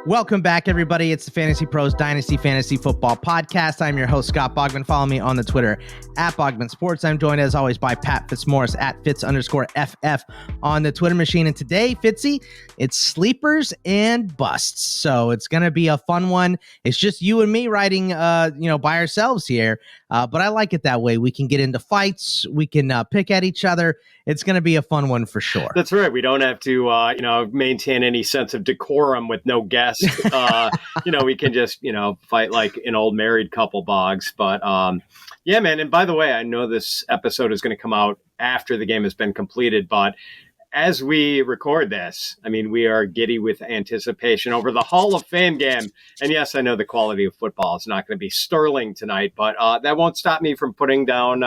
Welcome back, everybody. It's the Fantasy Pros Dynasty Fantasy Football Podcast. I'm your host, Scott Bogman. Follow me on the Twitter at Bogman Sports. I'm joined, as always, by Pat Fitzmaurice at Fitz_FF on the Twitter machine. And today, Fitzy, it's sleepers and busts. So it's going to be a fun one. It's just you and me riding, by ourselves here. But I like it that way. We can get into fights. We can pick at each other. It's going to be a fun one for sure. That's right. We don't have to, maintain any sense of decorum with no guest. We can just, fight like an old married couple, Boggs. But yeah, man. And by the way, I know this episode is going to come out after the game has been completed, but as we record this, we are giddy with anticipation over the Hall of Fame game. And yes, I know the quality of football is not going to be sterling tonight, but that won't stop me from putting down,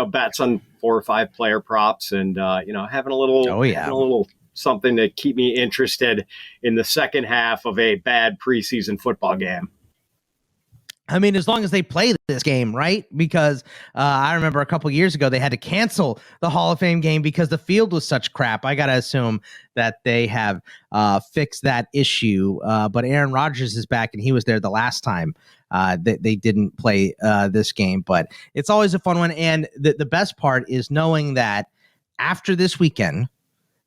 bets on 4 or 5 player props and, having a little something to keep me interested in the second half of a bad preseason football game. As long as they play this game, right? Because I remember a couple years ago, they had to cancel the Hall of Fame game because the field was such crap. I got to assume that they have fixed that issue. But Aaron Rodgers is back, and he was there the last time they didn't play this game. But it's always a fun one. And the best part is knowing that after this weekend,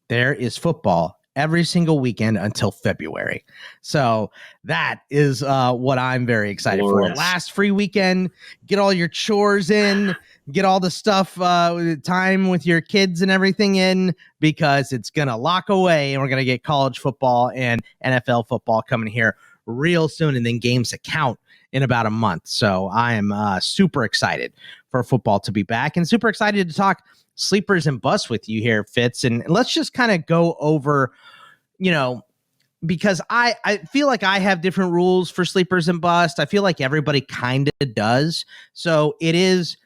there is football every single weekend until February. So that is what I'm very excited for. Last free weekend, get all your chores in, get all the stuff, time with your kids and everything in, because it's going to lock away and we're going to get college football and NFL football coming here real soon, and then games that count in about a month. So I am super excited for football to be back and super excited to talk sleepers and busts with you here, Fitz. And let's just kind of go over, because I feel like I have different rules for sleepers and busts. I feel like everybody kind of does. So it is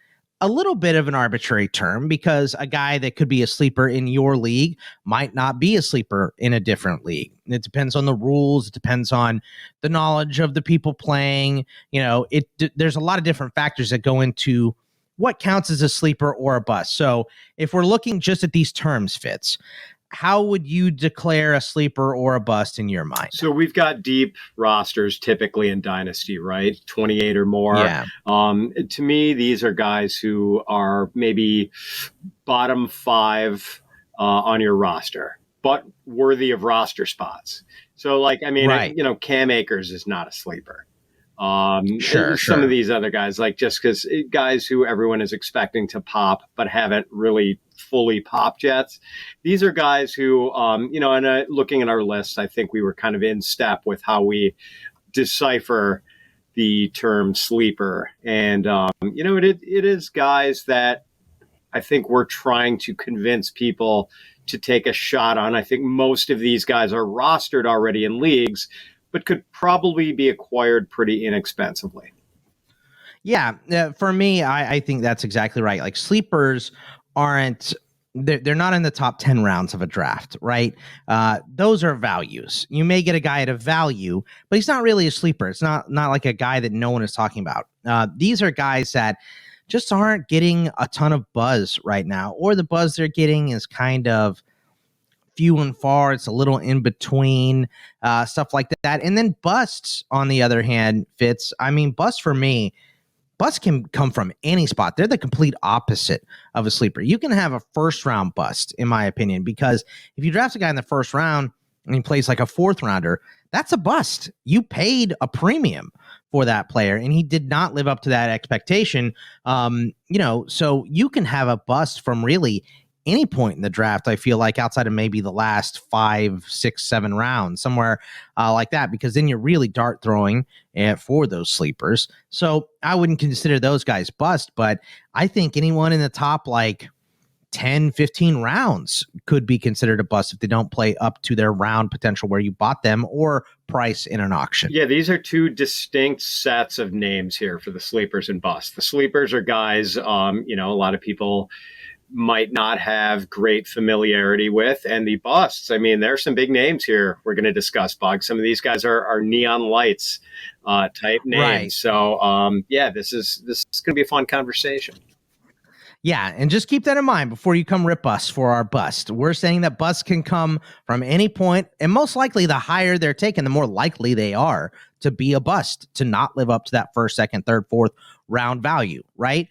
a little bit of an arbitrary term, because a guy that could be a sleeper in your league might not be a sleeper in a different league. It depends on the rules. It depends on the knowledge of the people playing. There's a lot of different factors that go into what counts as a sleeper or a bust. So if we're looking just at these terms, Fitz, how would you declare a sleeper or a bust in your mind? So we've got deep rosters typically in Dynasty, right? 28 or more. Yeah. To me, these are guys who are maybe bottom 5 on your roster, but worthy of roster spots. So right. Cam Akers is not a sleeper. Sure. Some of these other guys, just because guys who everyone is expecting to pop but haven't really fully popped yet. These are guys who, and looking at our list, I think we were kind of in step with how we decipher the term sleeper. And, it is guys that I think we're trying to convince people to take a shot on. I think most of these guys are rostered already in leagues, but could probably be acquired pretty inexpensively. Yeah, for me, I think that's exactly right. Like, sleepers aren't, they're not in the top 10 rounds of a draft, right? Those are values. You may get a guy at a value, but he's not really a sleeper. It's not like a guy that no one is talking about. These are guys that just aren't getting a ton of buzz right now, or the buzz they're getting is kind of few and far. It's a little in between, stuff like that. And then busts, on the other hand, Fitz. Busts for me, busts can come from any spot. They're the complete opposite of a sleeper. You can have a first round bust, in my opinion, because if you draft a guy in the first round and he plays like a 4th rounder, that's a bust. You paid a premium for that player, and he did not live up to that expectation. So you can have a bust from really any point in the draft, I feel like, outside of maybe the last 5, 6, 7 rounds, somewhere like that, because then you're really dart throwing for those sleepers. So I wouldn't consider those guys bust, but I think anyone in the top 10, 15 rounds could be considered a bust if they don't play up to their round potential where you bought them or price in an auction. Yeah, these are 2 distinct sets of names here for the sleepers and busts. The sleepers are guys, a lot of people might not have great familiarity with, and the busts, there's some big names here we're going to discuss, Bug. Some of these guys are neon lights type names. Right. So this is going to be a fun conversation. Yeah, and just keep that in mind before you come rip us for our bust. We're saying that busts can come from any point, and most likely the higher they're taken, the more likely they are to be a bust, to not live up to that first, second, third, fourth round value, right?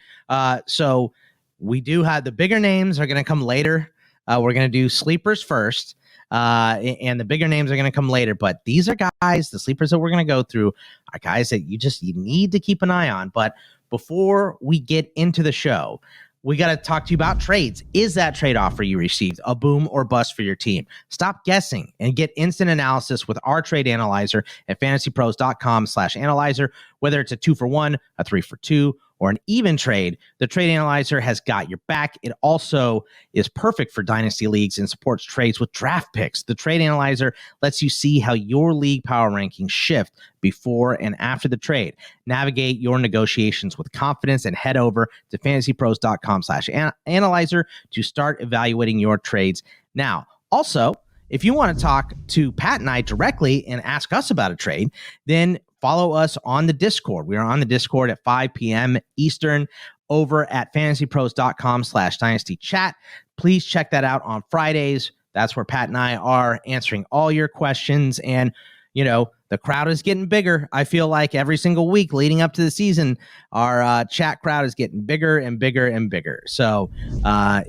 So we do have the bigger names are going to come later. We're going to do sleepers first, and the bigger names are going to come later. But these are guys, the sleepers that we're going to go through are guys that you need to keep an eye on. But before we get into the show, we got to talk to you about trades. Is that trade offer you received a boom or bust for your team? Stop guessing and get instant analysis with our trade analyzer at fantasypros.com/analyzer. Whether it's a 2-for-1, a 3-for-2, or an even trade, the trade analyzer has got your back. It also is perfect for dynasty leagues and supports trades with draft picks. The trade analyzer lets you see how your league power rankings shift before and after the trade. Navigate your negotiations with confidence and head over to fantasypros.com/analyzer to start evaluating your trades now. Also, if you want to talk to Pat and I directly and ask us about a trade, then follow us on the Discord. We are on the Discord at 5 p.m. Eastern over at fantasypros.com/dynasty chat. Please check that out on Fridays. That's where Pat and I are answering all your questions. And, you know, the crowd is getting bigger. I feel like every single week leading up to the season, our chat crowd is getting bigger and bigger and bigger. So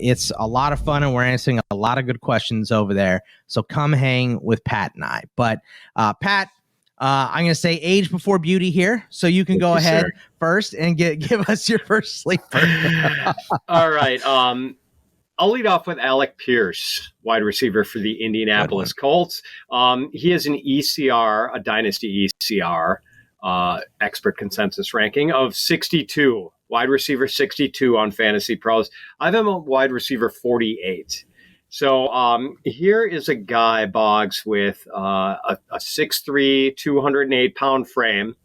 it's a lot of fun, and we're answering a lot of good questions over there. So come hang with Pat and I. But Pat, I'm going to say age before beauty here, so you can go ahead first and give us your first sleeper. All right. I'll lead off with Alec Pierce, wide receiver for the Indianapolis Colts. He is an ECR, a dynasty ECR, expert consensus ranking of 62, wide receiver 62 on Fantasy Pros. I have him a wide receiver 48. So here is a guy, Boggs, with a 6'3", 208-pound frame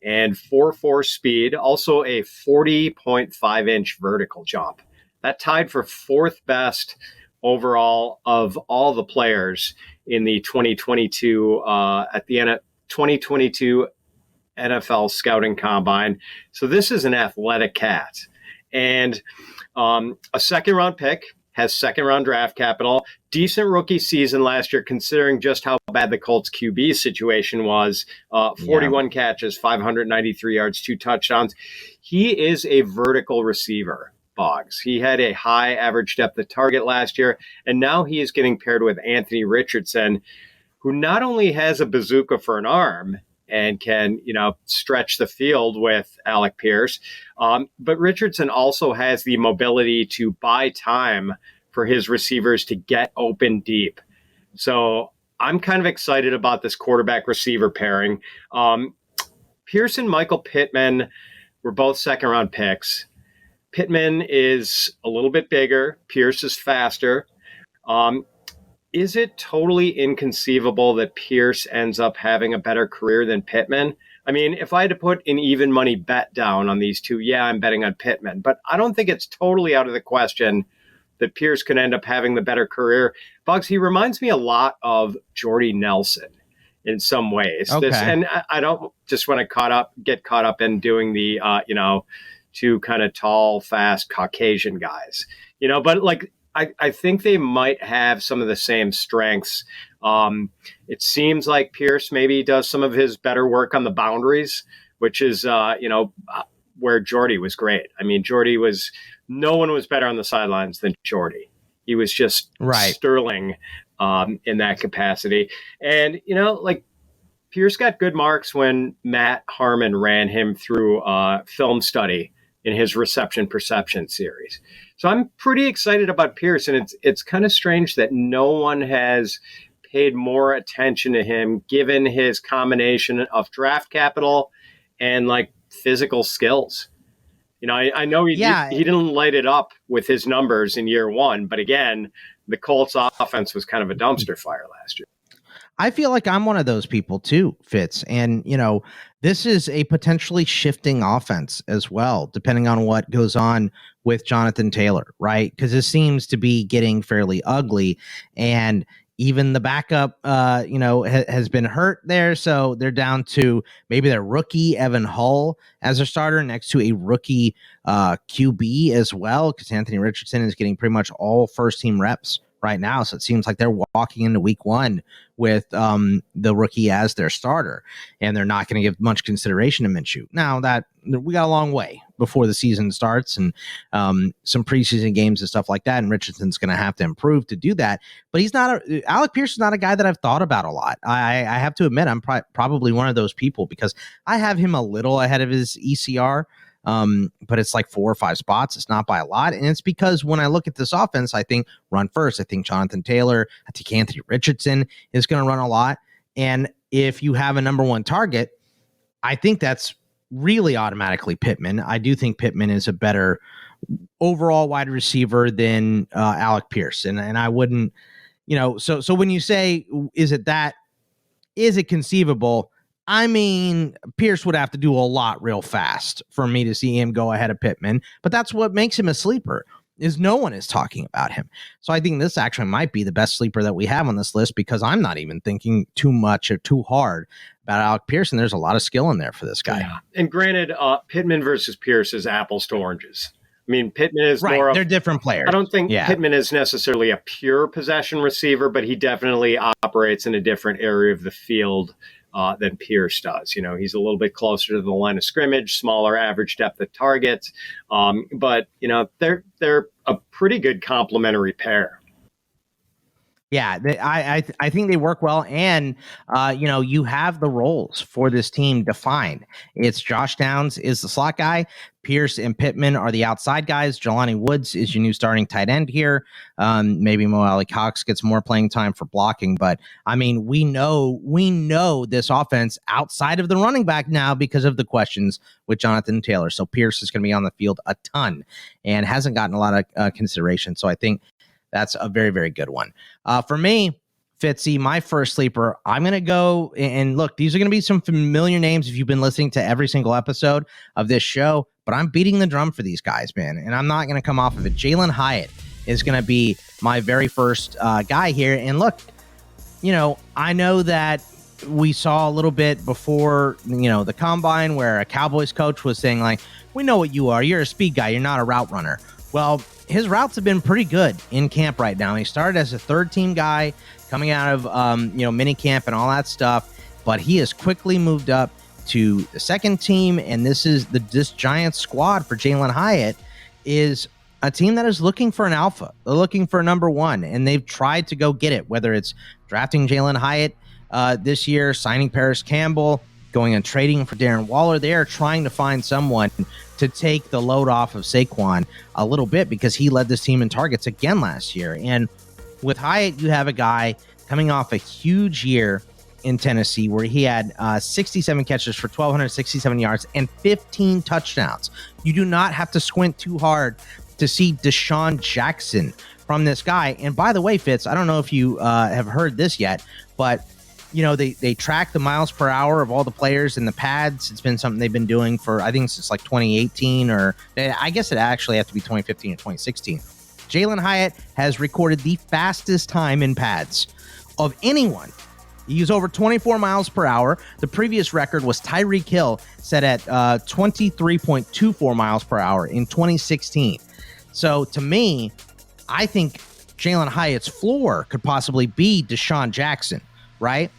and 4.4 speed, also a 40.5-inch vertical jump. That tied for fourth best overall of all the players in the 2022 at the end of 2022 NFL Scouting Combine. So this is an athletic cat, and a second-round pick. Has second-round draft capital, decent rookie season last year, considering just how bad the Colts QB situation was. 41 catches, 593 yards, 2 touchdowns. He is a vertical receiver, Boggs. He had a high average depth of target last year, and now he is getting paired with Anthony Richardson, who not only has a bazooka for an arm and can, stretch the field with Alec Pierce, but Richardson also has the mobility to buy time for his receivers to get open deep. So I'm kind of excited about this quarterback receiver pairing. Pierce and Michael Pittman were both second round picks. Pittman is a little bit bigger. Pierce is faster. Is it totally inconceivable that Pierce ends up having a better career than Pittman? I mean, if I had to put an even money bet down on these two, I'm betting on Pittman. But I don't think it's totally out of the question that Pierce could end up having the better career. Boggs, he reminds me a lot of Jordy Nelson in some ways. Okay. And I don't just want to get caught up in doing the, two kind of tall, fast Caucasian guys, but like, I think they might have some of the same strengths. It seems like Pierce maybe does some of his better work on the boundaries, which is, where Jordy was great. I mean, no one was better on the sidelines than Jordy. He was just sterling in that capacity. And, Pierce got good marks when Matt Harmon ran him through film study in his reception perception series. So I'm pretty excited about Pierce, and it's kind of strange that no one has paid more attention to him given his combination of draft capital and physical skills. I know he didn't light it up with his numbers in year one, but again, the Colts offense was kind of a dumpster fire last year. I feel like I'm one of those people too, Fitz. And, this is a potentially shifting offense as well, depending on what goes on with Jonathan Taylor, right? Because it seems to be getting fairly ugly. And Even the backup, has been hurt there. So they're down to maybe their rookie, Evan Hull, as a starter next to a rookie QB as well, because Anthony Richardson is getting pretty much all first-team reps right now. So it seems like they're walking into week one with the rookie as their starter, and they're not going to give much consideration to Minshew. Now that we got a long way before the season starts and some preseason games and stuff like that, and Richardson's going to have to improve to do that. But Alec Pierce is not a guy that I've thought about a lot. I have to admit, I'm probably one of those people because I have him a little ahead of his ECR. But it's like 4 or 5 spots. It's not by a lot. And it's because when I look at this offense, I think run first. I think Jonathan Taylor, I think Anthony Richardson is going to run a lot. And if you have a number one target, I think that's really automatically Pittman. I do think Pittman is a better overall wide receiver than Alec Pierce. And I wouldn't, so when you say, is it conceivable? I mean, Pierce would have to do a lot real fast for me to see him go ahead of Pittman, but that's what makes him a sleeper, is no one is talking about him. So I think this actually might be the best sleeper that we have on this list, because I'm not even thinking too much or too hard about Alec Pierce, and there's a lot of skill in there for this guy. Yeah. And granted, Pittman versus Pierce is apples to oranges. I mean, Pittman is right. They're different players. I don't think Pittman is necessarily a pure possession receiver, but he definitely operates in a different area of the field than Pierce does. He's a little bit closer to the line of scrimmage, smaller average depth of target. But they're a pretty good complementary pair. Yeah, I think they work well, and you have the roles for this team defined. It's Josh Downs is the slot guy, Pierce and Pittman are the outside guys. Jelani Woods is your new starting tight end here. Maybe Mo Alley Cox gets more playing time for blocking, but I mean, we know this offense outside of the running back now because of the questions with Jonathan Taylor. So Pierce is going to be on the field a ton and hasn't gotten a lot of consideration. So I think that's a very, very good one. For me, Fitzy, my first sleeper, I'm going to go and look, these are going to be some familiar names if you've been listening to every single episode of this show, but I'm beating the drum for these guys, man, and I'm not going to come off of it. Jalin Hyatt is going to be my very first guy here. And look, I know that we saw a little bit before, the combine where a Cowboys coach was saying, like, we know what you are. You're a speed guy. You're not a route runner. Well, his routes have been pretty good in camp right now. He started as a third-team guy coming out of, mini camp and all that stuff, but he has quickly moved up to the second team, and this giant squad for Jalin Hyatt is a team that is looking for an alpha. They're looking for a number one, and they've tried to go get it, whether it's drafting Jalin Hyatt this year, signing Paris Campbell, going and trading for Darren Waller. They are trying to find someone to take the load off of Saquon a little bit because he led this team in targets again last year. And with Hyatt, you have a guy coming off a huge year in Tennessee where he had 67 catches for 1,267 yards and 15 touchdowns. You do not have to squint too hard to see Deshaun Jackson from this guy. And by the way, Fitz, I don't know if you have heard this yet, but they track the miles per hour of all the players in the pads. It's been something they've been doing for, I think, since like 2018, or I guess it actually has to be 2015 or 2016. Jalin Hyatt has recorded the fastest time in pads of anyone. He's over 24 miles per hour. The previous record was Tyreek Hill, set at 23.24 miles per hour in 2016. So to me, I think Jalin Hyatt's floor could possibly be Deshaun Jackson, right?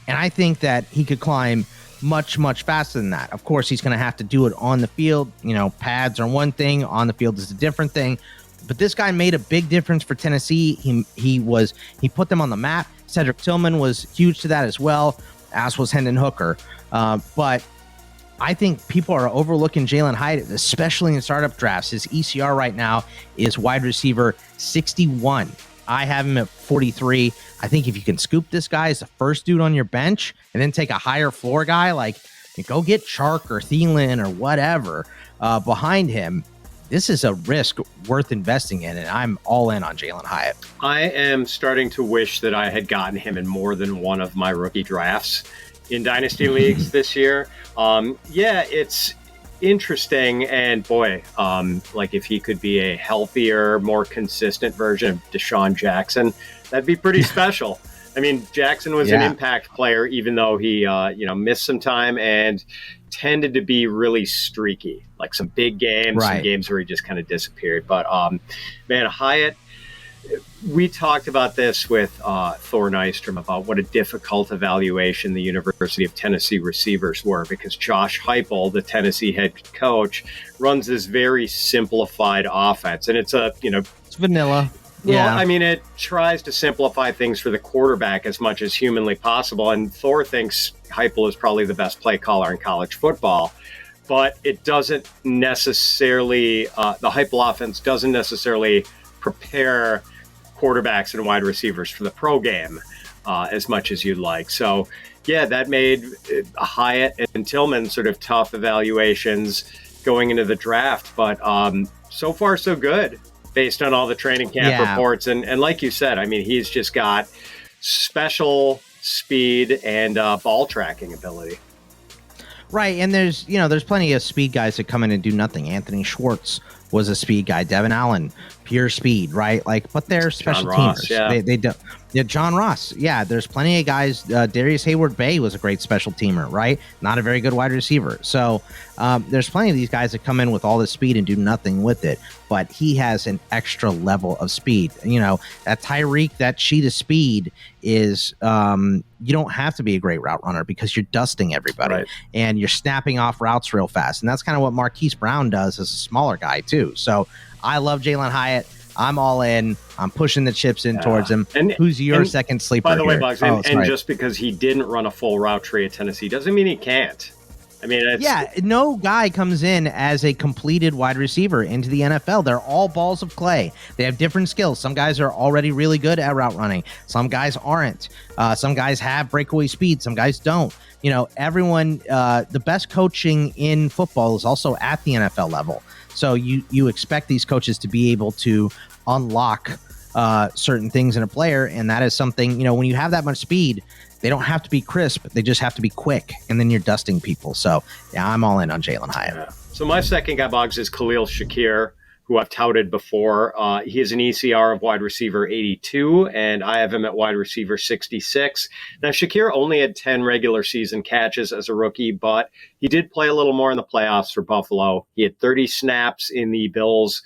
And I think that he could climb much, much faster than that. Of course, he's going to have to do it on the field. Pads are one thing, on the field is a different thing. But this guy made a big difference for Tennessee. He put them on the map. Cedric Tillman was huge to that as well, as was Hendon Hooker. But I think people are overlooking Jalin Hyatt, especially in startup drafts. His ECR right now is wide receiver 61. I have him at 43. I think if you can scoop this guy as the first dude on your bench and then take a higher floor guy, like go get Chark or Thielen or whatever behind him, this is a risk worth investing in, and I'm all in on Jalin Hyatt. I am starting to wish that I had gotten him in more than one of my rookie drafts in dynasty leagues this year. It's interesting, and boy, like if he could be a healthier, more consistent version of Deshaun Jackson, That'd be pretty special. I mean, Jackson was an impact player, even though he, missed some time and tended to be really streaky, like some big games, some games where he just kind of disappeared. But, man, Hyatt, we talked about this with Thor Nystrom about what a difficult evaluation the University of Tennessee receivers were, because Josh Heupel, the Tennessee head coach, runs this very simplified offense. And it's it's vanilla. Well, I mean, it tries to simplify things for the quarterback as much as humanly possible. And Thor thinks Heupel is probably the best play caller in college football. But it doesn't necessarily, the Heupel offense doesn't necessarily prepare quarterbacks and wide receivers for the pro game as much as you'd like. So, yeah, that made Hyatt and Tillman sort of tough evaluations going into the draft. But so far, so good, based on all the training camp reports. And like you said, I mean, he's just got special speed and ball tracking ability. Right, and there's plenty of speed guys that come in and do nothing. Anthony Schwartz was a speed guy. Devin Allen, pure speed, right? Like, but they're special teamers. Yeah. They don't. Yeah, John Ross. Yeah, there's plenty of guys. Darius Hayward-Bay was a great special teamer, right? Not a very good wide receiver. So there's plenty of these guys that come in with all this speed and do nothing with it. But he has an extra level of speed. You know, that Tyreek, that sheet of speed is you don't have to be a great route runner because you're dusting everybody and you're snapping off routes real fast. And that's kind of what Marquise Brown does as a smaller guy too. So I love Jalin Hyatt. I'm all in. I'm pushing the chips in towards him. And who's your second sleeper? By the way, here? Bugs, and just because he didn't run a full route tree at Tennessee doesn't mean he can't. I mean, no guy comes in as a completed wide receiver into the NFL. They're all balls of clay. They have different skills. Some guys are already really good at route running. Some guys aren't. Some guys have breakaway speed. Some guys don't. You know, everyone, the best coaching in football is also at the NFL level. So you expect these coaches to be able to unlock certain things in a player. And that is something, when you have that much speed, they don't have to be crisp. They just have to be quick. And then you're dusting people. So, yeah, I'm all in on Jalin Hyatt. Yeah. So my second guy, Boggs, is Khalil Shakir, who I've touted before. He has an ECR of wide receiver 82, and I have him at wide receiver 66. Now, Shakir only had 10 regular season catches as a rookie, but he did play a little more in the playoffs for Buffalo. He had 30 snaps in the Bills'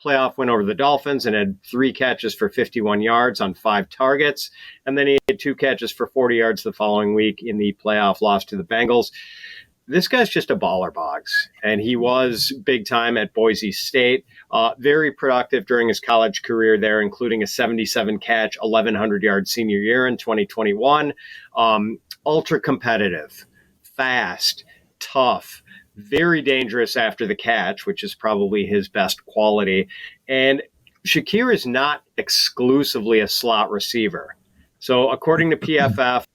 playoff win over the Dolphins and had 3 catches for 51 yards on 5 targets. And then he had 2 catches for 40 yards the following week in the playoff loss to the Bengals. This guy's just a baller, Boggs, and he was big time at Boise State. Very productive during his college career there, including a 77-catch, 1,100-yard senior year in 2021. Ultra competitive, fast, tough, very dangerous after the catch, which is probably his best quality. And Shakir is not exclusively a slot receiver. So according to PFF,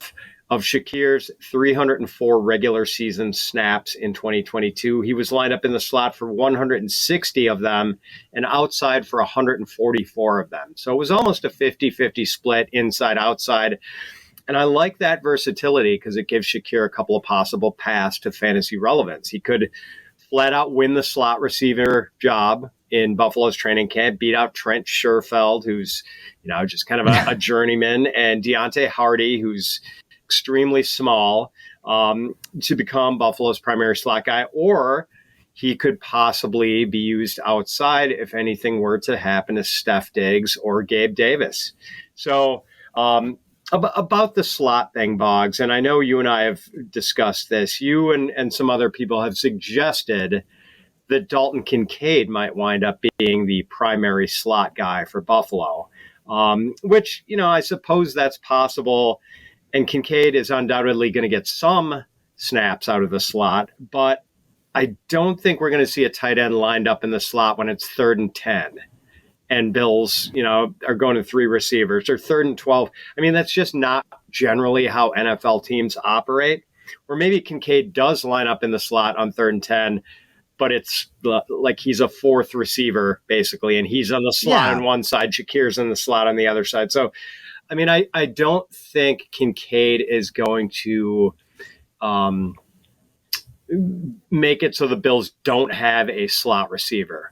of Shakir's 304 regular season snaps in 2022, he was lined up in the slot for 160 of them and outside for 144 of them. So it was almost a 50-50 split inside-outside. And I like that versatility because it gives Shakir a couple of possible paths to fantasy relevance. He could flat out win the slot receiver job in Buffalo's training camp, beat out Trent Sherfeld, who's just kind of a journeyman, and Deontay Hardy, who's extremely small, to become Buffalo's primary slot guy, or he could possibly be used outside if anything were to happen to Steph Diggs or Gabe Davis. So about the slot thing, Boggs, and I know you and I have discussed this, you and some other people have suggested that Dalton Kincaid might wind up being the primary slot guy for Buffalo, which, I suppose that's possible. And Kincaid is undoubtedly going to get some snaps out of the slot, but I don't think we're going to see a tight end lined up in the slot when it's 3rd and 10 and Bills, are going to 3 receivers, or 3rd and 12. I mean, that's just not generally how NFL teams operate. Or maybe Kincaid does line up in the slot on 3rd and 10, but it's like he's a 4th receiver, basically, and he's on the slot on one side, Shakir's in the slot on the other side. So, I mean, I don't think Kincaid is going to make it so the Bills don't have a slot receiver.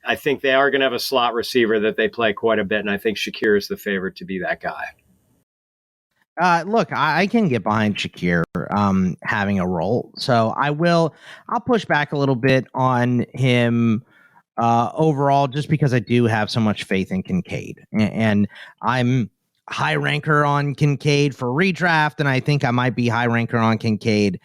I think they are going to have a slot receiver that they play quite a bit, and I think Shakir is the favorite to be that guy. Look, I can get behind Shakir having a role, so I'll push back a little bit on him overall, just because I do have so much faith in Kincaid, and I'm high ranker on Kincaid for redraft, and I think I might be high ranker on Kincaid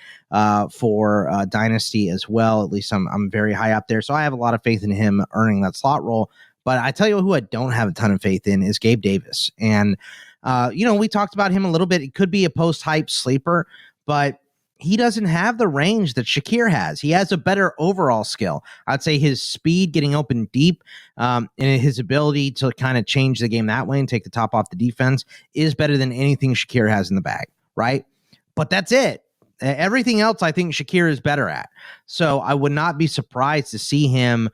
for dynasty as well. At least I'm very high up there, so I have a lot of faith in him earning that slot role. But I tell you who I don't have a ton of faith in is Gabe Davis, and we talked about him a little bit. It could be a post-hype sleeper, but he doesn't have the range that Shakir has. He has a better overall skill. I'd say his speed, getting open deep, and his ability to kind of change the game that way and take the top off the defense is better than anything Shakir has in the bag, right? But that's it. Everything else I think Shakir is better at. So I would not be surprised to see him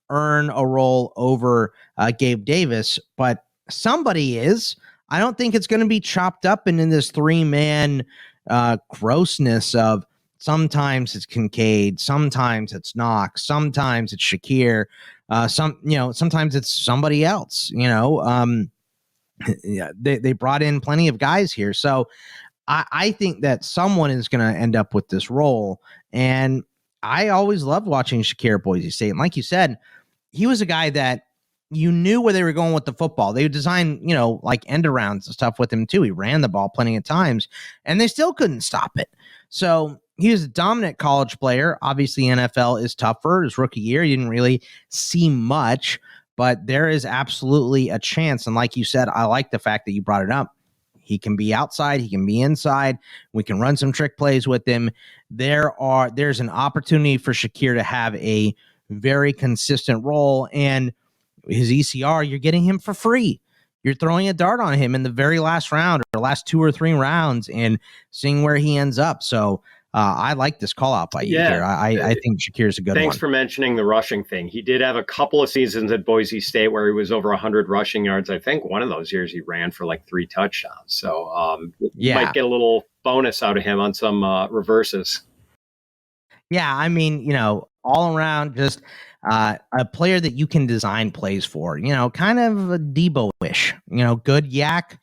earn a role over Gabe Davis, but somebody is. I don't think it's going to be chopped up into this three-man grossness of sometimes it's Kincaid, sometimes it's Knox, sometimes it's Shakir, sometimes it's somebody else. They brought in plenty of guys here, so I think that someone is going to end up with this role. And I always loved watching Shakir at Boise State, and like you said, he was a guy that you knew where they were going with the football. They would design, like end arounds and stuff with him too. He ran the ball plenty of times, and they still couldn't stop it. So he was a dominant college player. Obviously, NFL is tougher. His rookie year, he didn't really see much, but there is absolutely a chance. And like you said, I like the fact that you brought it up. He can be outside. He can be inside. We can run some trick plays with him. There's an opportunity for Shakir to have a very consistent role, and his ECR, you're getting him for free. You're throwing a dart on him in the very last round or last 2 or 3 rounds and seeing where he ends up. So I like this call out by you here. I think Shakir's a good one. Thanks for mentioning the rushing thing. He did have a couple of seasons at Boise State where he was over 100 rushing yards. I think one of those years he ran for like 3 touchdowns. So you might get a little bonus out of him on some reverses. Yeah, I mean, all around just a player that you can design plays for, kind of a Debo-ish, good yak,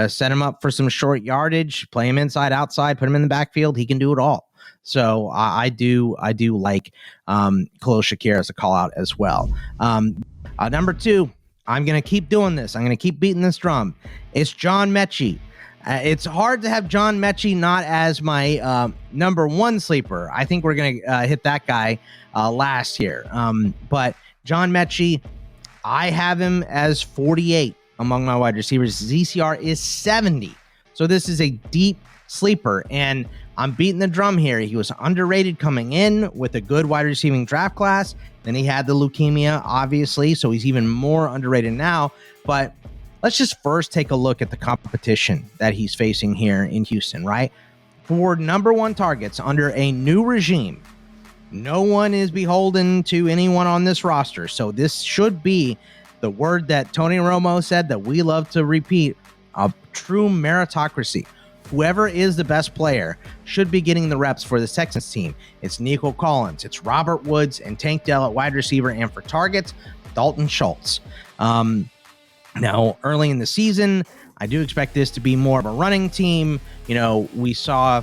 set him up for some short yardage, play him inside, outside, put him in the backfield. He can do it all. So I do like Khalil Shakir as a call out as well. Number 2, I'm going to keep doing this. I'm going to keep beating this drum. It's John Metchie. It's hard to have John Metchie not as my number 1 sleeper. I think we're going to hit that guy last year. But John Metchie, I have him as 48 among my wide receivers. His ECR is 70. So this is a deep sleeper, and I'm beating the drum here. He was underrated coming in with a good wide receiving draft class. Then he had the leukemia, obviously, so he's even more underrated now. But let's just first take a look at the competition that he's facing here in Houston, right? For number 1 targets under a new regime, no one is beholden to anyone on this roster. So this should be the word that Tony Romo said that we love to repeat, a true meritocracy. Whoever is the best player should be getting the reps for the Texans team. It's Nico Collins, it's Robert Woods, and Tank Dell at wide receiver, and for targets, Dalton Schultz. Now, early in the season, I do expect this to be more of a running team. We saw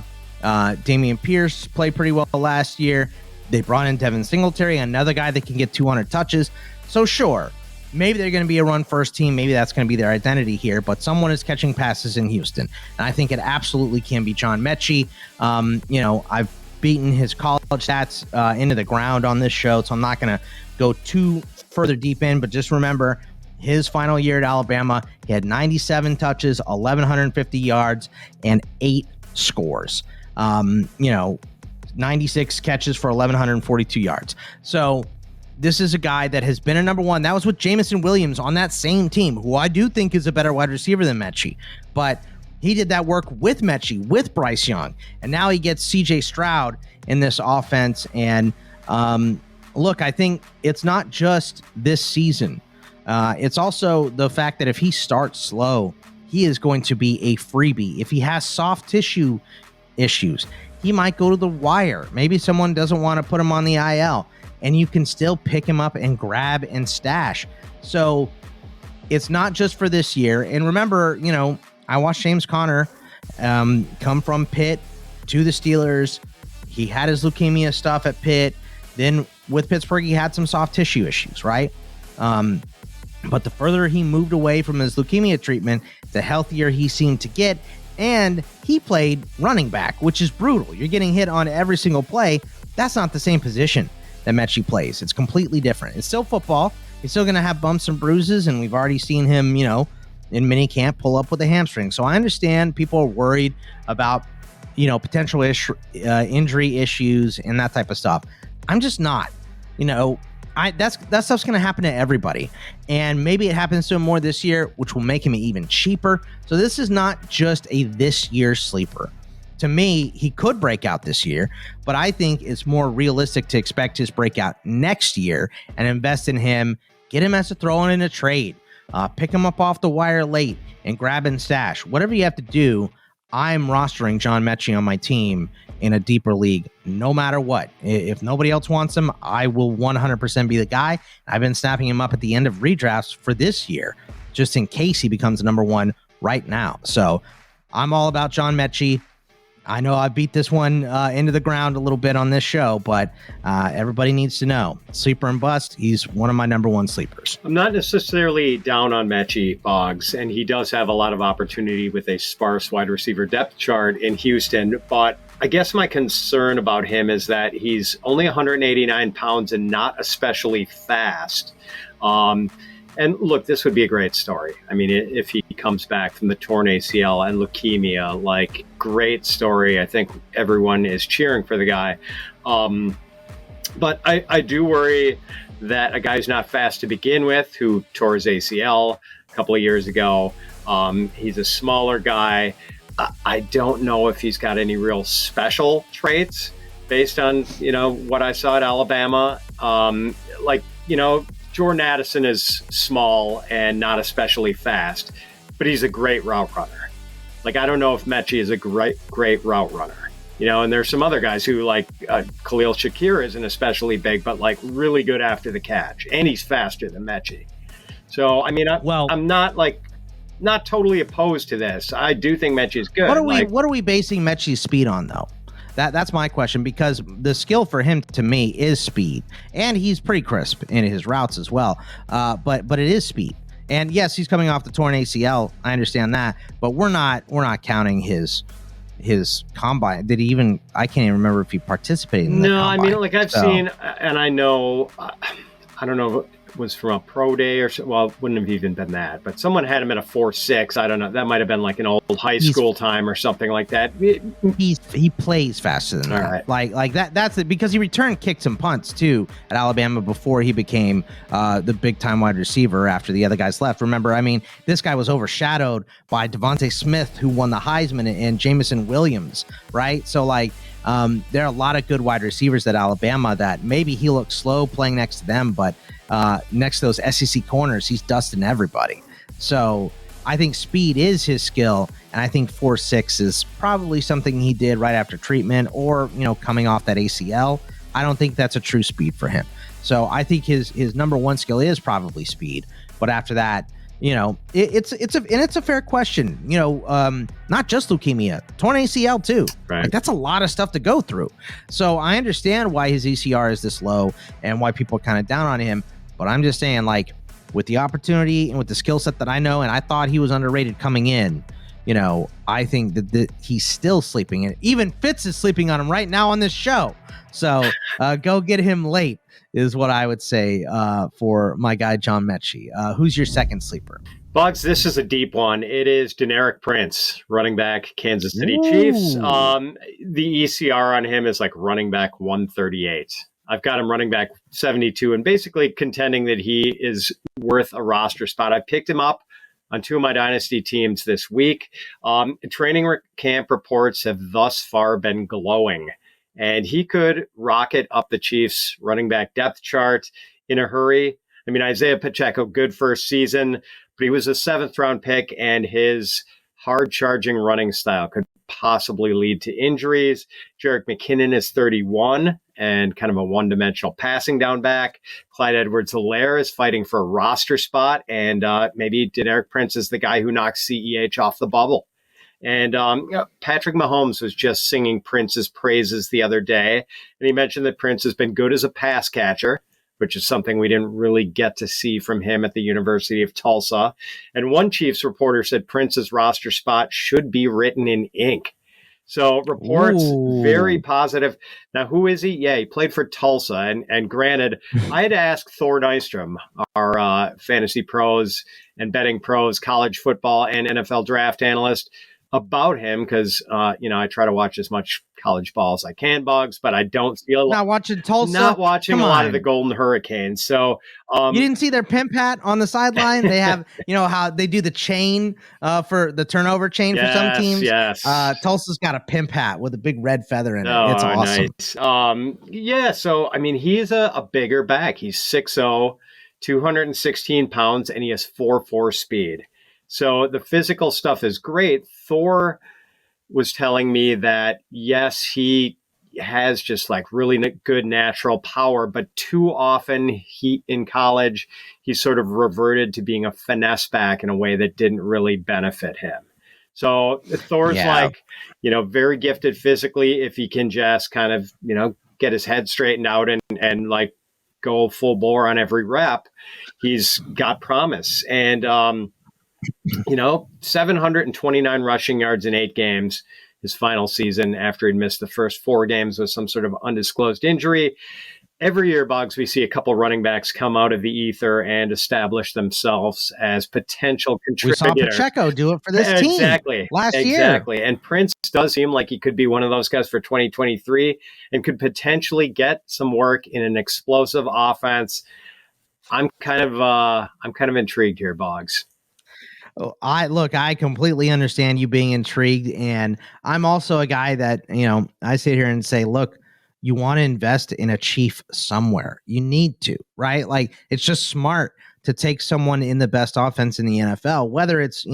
Damian Pierce play pretty well last year. They brought in Devin Singletary, another guy that can get 200 touches. So sure, maybe they're going to be a run-first team. Maybe that's going to be their identity here, but someone is catching passes in Houston. And I think it absolutely can be John Metchie. I've beaten his college stats into the ground on this show, so I'm not going to go too further deep in, but just remember, his final year at Alabama, he had 97 touches, 1,150 yards, and 8 scores. 96 catches for 1,142 yards. So this is a guy that has been a number 1. That was with Jamison Williams on that same team, who I do think is a better wide receiver than Metchie. But he did that work with Metchie, with Bryce Young. And now he gets C.J. Stroud in this offense. And look, I think it's not just this season. It's also the fact that if he starts slow, he is going to be a freebie. If he has soft tissue issues, he might go to the wire. Maybe someone doesn't want to put him on the IL, and you can still pick him up and grab and stash. So it's not just for this year. And remember, I watched James Conner come from Pitt to the Steelers. He had his leukemia stuff at Pitt. Then with Pittsburgh, he had some soft tissue issues, right? But the further he moved away from his leukemia treatment, the healthier he seemed to get. And he played running back, which is brutal. You're getting hit on every single play. That's not the same position that Metchie plays. It's completely different. It's still football. He's still going to have bumps and bruises, and we've already seen him, in minicamp pull up with a hamstring. So I understand people are worried about, potential injury issues and that type of stuff. I'm just not. That stuff's going to happen to everybody, and maybe it happens to him more this year, which will make him even cheaper. So this is not just a this year sleeper. To me, he could break out this year, but I think it's more realistic to expect his breakout next year and invest in him, get him as a throw in a trade, pick him up off the wire late and grab and stash. Whatever you have to do, I'm rostering John Metchie on my team in a deeper league, no matter what. If nobody else wants him, I will 100% be the guy. I've been snapping him up at the end of redrafts for this year, just in case he becomes number one right now. So I'm all about John Metchie. I know I beat this one into the ground a little bit on this show, but everybody needs to know. Sleeper and bust, he's one of my number one sleepers. I'm not necessarily down on Metchie, Boggs, and he does have a lot of opportunity with a sparse wide receiver depth chart in Houston, but I guess my concern about him is that he's only 189 pounds and not especially fast. And look, this would be a great story. I mean, if he comes back from the torn ACL and leukemia, great story. I think everyone is cheering for the guy. But I do worry that a guy who's not fast to begin with, who tore his ACL a couple of years ago, he's a smaller guy. I don't know if he's got any real special traits based on, what I saw at Alabama. Jordan Addison is small and not especially fast, but he's a great route runner. I don't know if Metchie is a great route runner, and there's some other guys who Khalil Shakir isn't especially big, but really good after the catch, and he's faster than Metchie. So, I'm not totally opposed to this. I do think Metchie is good. What are we basing Metchie's speed on, though? That's my question, because the skill for him to me is speed, and he's pretty crisp in his routes as well. But it is speed, and yes, he's coming off the torn ACL. I understand that, but we're not counting his combine. Did he even? I can't even remember if he participated in the combine. I've seen, and I know, I don't know. Was from a pro day or so. Well, wouldn't have even been that, but someone had him at a 4.6. I don't know. That might have been an old high school time or something like that. He plays faster than that. Right. Like that. That's it, because he returned kicks and punts too at Alabama before he became the big time wide receiver after the other guys left. Remember, this guy was overshadowed by Devontae Smith, who won the Heisman, and Jamison Williams. Right. So there are a lot of good wide receivers at Alabama that maybe he looks slow playing next to them, but next to those SEC corners, he's dusting everybody. So I think speed is his skill, and I think 4.6 is probably something he did right after treatment or, coming off that ACL. I don't think that's a true speed for him. So I think his number one skill is probably speed, but after that, it's a fair question. Not just leukemia, torn ACL too. Right. That's a lot of stuff to go through. So I understand why his ECR is this low and why people are kind of down on him. But I'm just saying, with the opportunity and with the skill set that I know, and I thought he was underrated coming in, I think that he's still sleeping. And even Fitz is sleeping on him right now on this show. So go get him late is what I would say for my guy, John Metchie. Who's your second sleeper? Boggs, this is a deep one. It is Deneric Prince, running back, Kansas City Chiefs. The ECR on him is running back 138. I've got him running back 72 and basically contending that he is worth a roster spot. I picked him up on two of my dynasty teams this week. Training camp reports have thus far been glowing, and he could rocket up the Chiefs running back depth chart in a hurry. Isaiah Pacheco, good first season, but he was a 7th round pick, and his hard charging running style could possibly lead to injuries. Jerick McKinnon is 31 and kind of a one-dimensional passing down back. Clyde Edwards-Helaire is fighting for a roster spot, and maybe Deneric Prince is the guy who knocks CEH off the bubble. And Patrick Mahomes was just singing Prince's praises the other day, and he mentioned that Prince has been good as a pass catcher, which is something we didn't really get to see from him at the University of Tulsa. And one Chiefs reporter said Prince's roster spot should be written in ink. So reports very positive. Now, who is he? Yeah, he played for Tulsa. And granted, I had to ask Thor Nystrom, our Fantasy Pros and Betting Pros college football and NFL draft analyst, about him because, I try to watch as much college ball as I can, Bugs, but I don't feel not watching Tulsa. Not watching a lot of the Golden Hurricanes. So you didn't see their pimp hat on the sideline? They have, how they do the chain for the turnover chain for some teams. Yes. Tulsa's got a pimp hat with a big red feather in it. It's awesome. Nice. So I mean, he's a bigger back. He's 6'0", 216 pounds, and he has 4.4 speed. So the physical stuff is great. Thor was telling me that, yes, he has just like really good natural power, but too often in college, he sort of reverted to being a finesse back in a way that didn't really benefit him. So Thor's very gifted physically if he can just kind of, get his head straightened out and like go full bore on every rep. He's got promise. And, 729 rushing yards in 8 games, his final season after he'd missed the first 4 games with some sort of undisclosed injury. Every year, Boggs, we see a couple running backs come out of the ether and establish themselves as potential contributors. We saw Pacheco do it for this team last year. Exactly. And Prince does seem like he could be one of those guys for 2023 and could potentially get some work in an explosive offense. I'm kind of intrigued here, Boggs. I completely understand you being intrigued, and I'm also a guy that, I sit here and say, look, you want to invest in a Chief somewhere. You need to, right? Like, it's just smart to take someone in the best offense in the NFL, whether it's,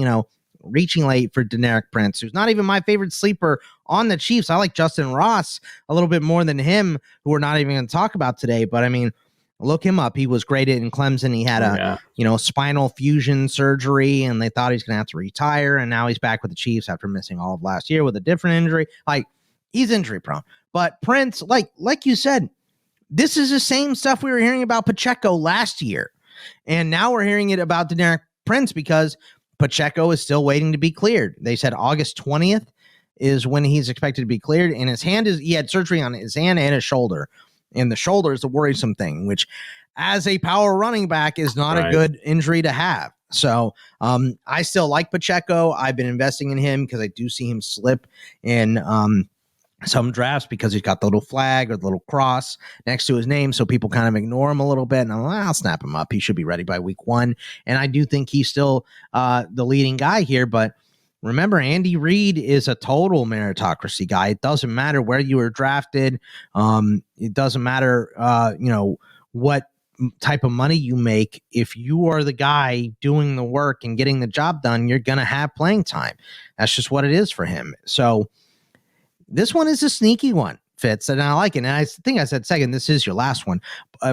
reaching late for Deneric Prince, who's not even my favorite sleeper on the Chiefs. I like Justin Ross a little bit more than him, who we're not even going to talk about today. But I mean, look him up. He was great in Clemson. He had spinal fusion surgery, and they thought he's going to have to retire. And now he's back with the Chiefs after missing all of last year with a different injury. Like, he's injury prone. But Prince, like you said, this is the same stuff we were hearing about Pacheco last year. And now we're hearing it about Deneric Prince because Pacheco is still waiting to be cleared. They said August 20th is when he's expected to be cleared. And he had surgery on his hand and his shoulder. And the shoulder is the worrisome thing, which as a power running back is not a good injury to have. So I still like Pacheco. I've been investing in him because I do see him slip in some drafts because he's got the little flag or the little cross next to his name. So people kind of ignore him a little bit. And I'll snap him up. He should be ready by week 1. And I do think he's still the leading guy here. But remember, Andy Reid is a total meritocracy guy. It doesn't matter where you were drafted. It doesn't matter, what type of money you make. If you are the guy doing the work and getting the job done, you're going to have playing time. That's just what it is for him. So this one is a sneaky one, Fitz, and I like it. And I think I said second, this is your last one.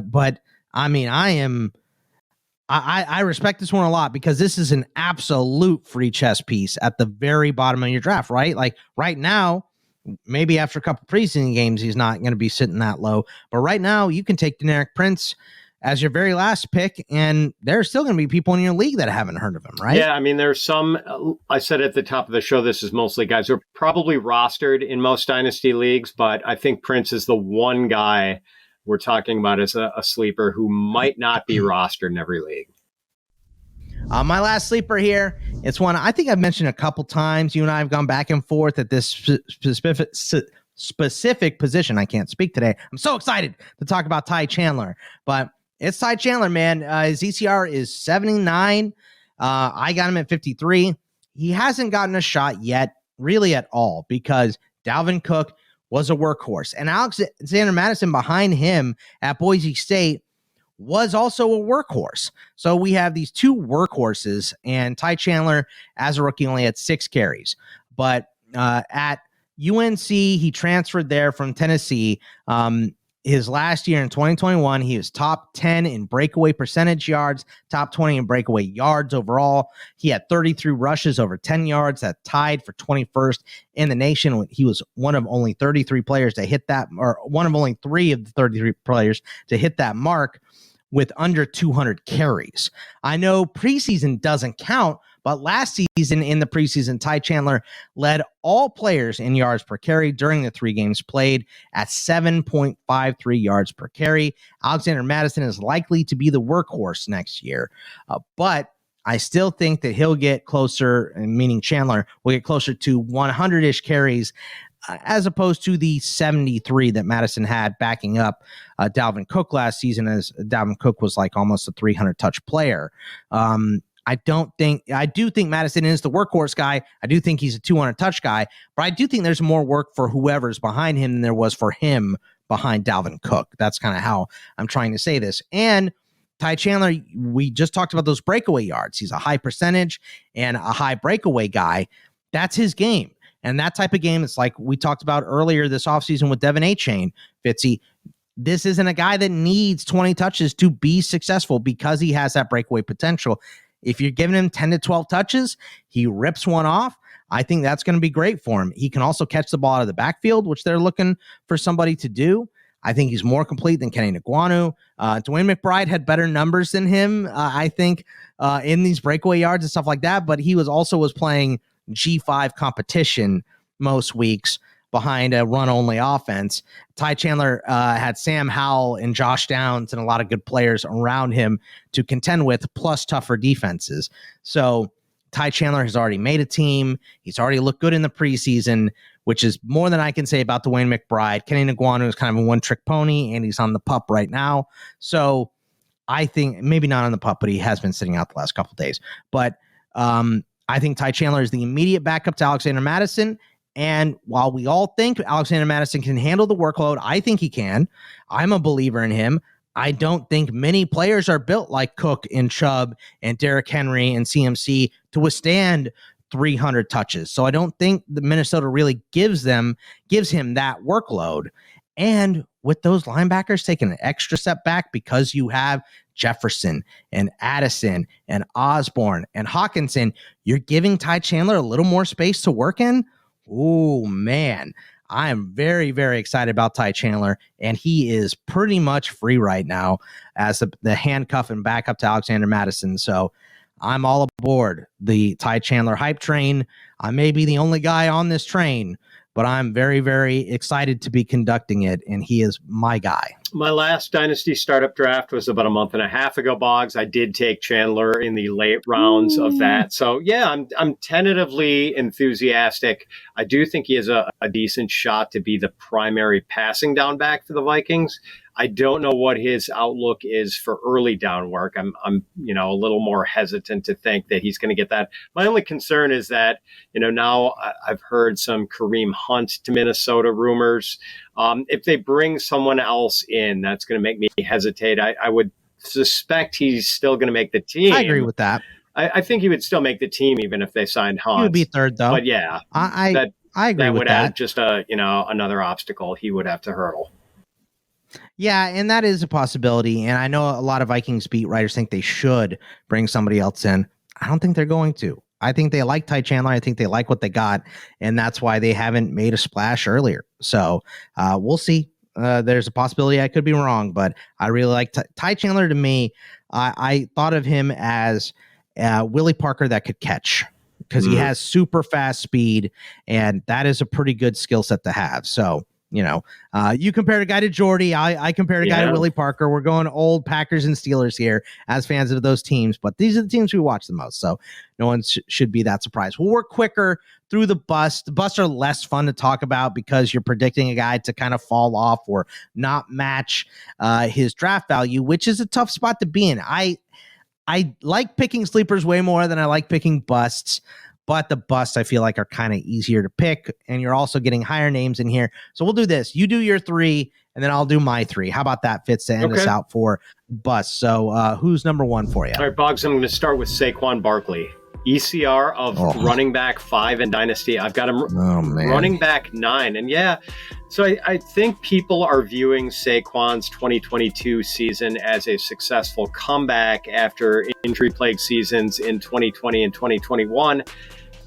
But I mean, I respect this one a lot because this is an absolute free chess piece at the very bottom of your draft, right? Like right now, maybe after a couple preseason games, he's not going to be sitting that low. But right now, you can take Deneric Prince as your very last pick, and there's still going to be people in your league that haven't heard of him, right? Yeah, I mean, there's some, I said at the top of the show, this is mostly guys who are probably rostered in most dynasty leagues, but I think Prince is the one guy we're talking about as a sleeper who might not be rostered in every league. My last sleeper here, it's one I think I've mentioned a couple times. You and I have gone back and forth at this specific position. I can't speak today. I'm so excited to talk about Ty Chandler, but it's Ty Chandler, man. His ECR is 79. I got him at 53. He hasn't gotten a shot yet, really at all, because Dalvin Cook was a workhorse. And Alexander Madison behind him at Boise State was also a workhorse. So we have these two workhorses, and Ty Chandler, as a rookie, only had 6 carries. But At UNC, he transferred there from Tennessee. His last year in 2021, he was top 10 in breakaway percentage yards, top 20 in breakaway yards overall. He had 33 rushes over 10 yards that tied for 21st in the nation. He was one of only 33 players to hit that, or one of only 3 of the 33 players to hit that mark with under 200 carries. I know preseason doesn't count, but last season in the preseason, Ty Chandler led all players in yards per carry during the 3 games played at 7.53 yards per carry. Alexander Mattison is likely to be the workhorse next year, but I still think that he'll get closer, meaning Chandler will get closer to 100-ish carries as opposed to the 73 that Madison had backing up Dalvin Cook last season, as Dalvin Cook was like almost a 300 touch player. I do think Madison is the workhorse guy. I do think he's a 200 touch guy, but I do think there's more work for whoever's behind him than there was for him behind Dalvin Cook. That's kind of how I'm trying to say this. And Ty Chandler, we just talked about those breakaway yards. He's a high percentage and a high breakaway guy. That's his game. And that type of game, it's like we talked about earlier this offseason with Devin A-Chain, Fitzy. This isn't a guy that needs 20 touches to be successful because he has that breakaway potential. If you're giving him 10 to 12 touches, he rips one off. I think that's going to be great for him. He can also catch the ball out of the backfield, which they're looking for somebody to do. I think he's more complete than Kenny Nagwanu. Dwayne McBride had better numbers than him, I think, in these breakaway yards and stuff like that, but he was playing G5 competition most weeks behind a run-only offense. Ty Chandler had Sam Howell and Josh Downs and a lot of good players around him to contend with, plus tougher defenses. So Ty Chandler has already made a team. He's already looked good in the preseason, which is more than I can say about Dwayne McBride. Kenny Nagwanu is kind of a one-trick pony, and he's on the pup right now. So I think, maybe not on the pup, but he has been sitting out the last couple of days. But I think Ty Chandler is the immediate backup to Alexander Mattison. And while we all think Alexander Mattison can handle the workload, I think he can. I'm a believer in him. I don't think many players are built like Cook and Chubb and Derrick Henry and CMC to withstand 300 touches. So I don't think the Minnesota really gives him that workload. And with those linebackers taking an extra step back because you have Jefferson and Addison and Osborne and Hawkinson, you're giving Ty Chandler a little more space to work in. Oh, man, I am very, very excited about Ty Chandler, and he is pretty much free right now as the handcuff and backup to Alexander Mattison. So I'm all aboard the Ty Chandler hype train. I may be the only guy on this train, but I'm very, very excited to be conducting it, and he is my guy. My last Dynasty startup draft was about a month and a half ago, Boggs. I did take Chandler in the late rounds of that. So, yeah, I'm tentatively enthusiastic. I do think he has a decent shot to be the primary passing down back for the Vikings. I don't know what his outlook is for early down work. I'm a little more hesitant to think that he's going to get that. My only concern is that, now I've heard some Kareem Hunt to Minnesota rumors. If they bring someone else in, that's going to make me hesitate. I would suspect he's still going to make the team. I agree with that. I think he would still make the team even if they signed Hunt. He would be third, though. But yeah, I agree with would that. add just another obstacle he would have to hurdle. Yeah, and that is a possibility. And I know a lot of Vikings beat writers think they should bring somebody else in. I don't think they're going to. I think they like Ty Chandler. I think they like what they got, and that's why they haven't made a splash earlier. So we'll see. There's a possibility I could be wrong, but I really like Ty Chandler. To me, I thought of him as Willie Parker that could catch, because he has super fast speed, and that is a pretty good skill set to have. So, you compared a guy to Jordy. I compared a guy to Willie Parker. We're going old Packers and Steelers here as fans of those teams, but these are the teams we watch the most. So no one should be that surprised. We'll work quicker through the busts. The busts are less fun to talk about because you're predicting a guy to kind of fall off or not match his draft value, which is a tough spot to be in. I like picking sleepers way more than I like picking busts. But the busts, I feel like, are kind of easier to pick, and you're also getting higher names in here. So we'll do this. You do your 3, and then I'll do my 3. How about that, Fitz, to end us out for busts? So who's number 1 for you? All right, Boggs, I'm going to start with Saquon Barkley. ECR of running back 5 in Dynasty. I've got him running back 9. And so I think people are viewing Saquon's 2022 season as a successful comeback after injury-plagued seasons in 2020 and 2021,